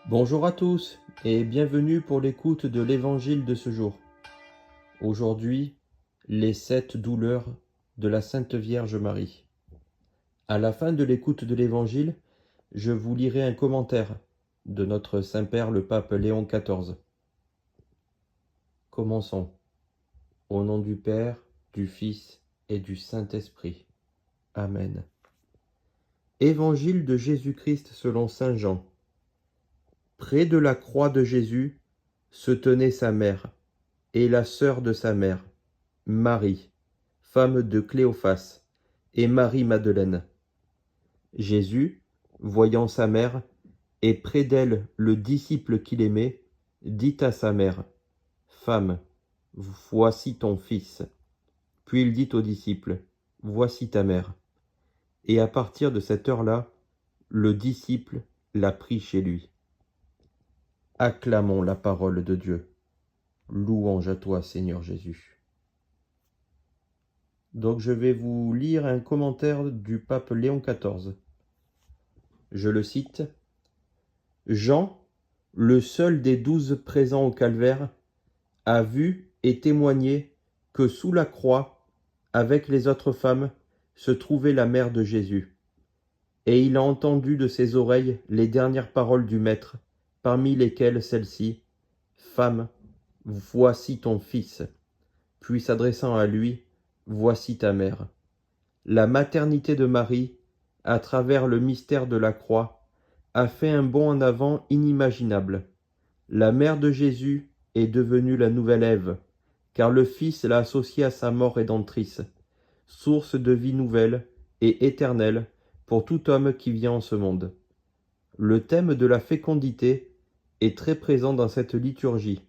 Bonjour à tous et bienvenue pour l'écoute de l'Évangile de ce jour. Aujourd'hui, les 7 douleurs de la Sainte Vierge Marie. À la fin de l'écoute de l'Évangile, je vous lirai un commentaire de notre Saint-Père le Pape Léon XIV. Commençons. Au nom du Père, du Fils et du Saint-Esprit. Amen. Évangile de Jésus-Christ selon Saint Jean. Près de la croix de Jésus se tenait sa mère et la sœur de sa mère, Marie, femme de Cléophas, et Marie-Madeleine. Jésus, voyant sa mère, et près d'elle le disciple qu'il aimait, dit à sa mère, « Femme, voici ton fils. » Puis il dit au disciple, « Voici ta mère. » Et à partir de cette heure-là, le disciple l'a pris chez lui. Acclamons la parole de Dieu. Louange à toi, Seigneur Jésus. Donc je vais vous lire un commentaire du pape Léon XIV. Je le cite. Jean, le seul des 12 présents au calvaire, a vu et témoigné que sous la croix, avec les autres femmes, se trouvait la mère de Jésus. Et il a entendu de ses oreilles les dernières paroles du Maître, parmi lesquelles celle-ci, « Femme, voici ton fils », puis s'adressant à lui, « Voici ta mère ». La maternité de Marie, à travers le mystère de la croix, a fait un bond en avant inimaginable. La mère de Jésus est devenue la nouvelle Ève, car le Fils l'a associée à sa mort rédemptrice, source de vie nouvelle et éternelle pour tout homme qui vient en ce monde. Le thème de la fécondité est très présent dans cette liturgie.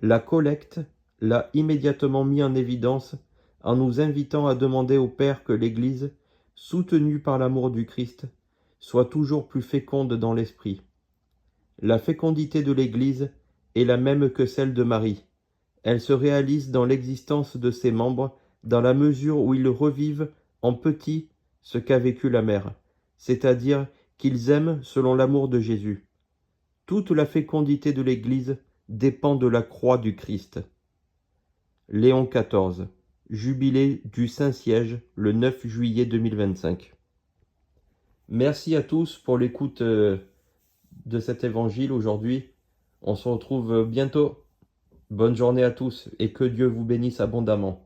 La collecte l'a immédiatement mis en évidence en nous invitant à demander au Père que l'Église, soutenue par l'amour du Christ, soit toujours plus féconde dans l'esprit. La fécondité de l'Église est la même que celle de Marie. Elle se réalise dans l'existence de ses membres dans la mesure où ils revivent en petit ce qu'a vécu la mère, c'est-à-dire qu'ils aiment selon l'amour de Jésus. Toute la fécondité de l'Église dépend de la croix du Christ. Léon XIV, jubilé du Saint-Siège le 9 juillet 2025. Merci à tous pour l'écoute de cet évangile aujourd'hui. On se retrouve bientôt. Bonne journée à tous et que Dieu vous bénisse abondamment.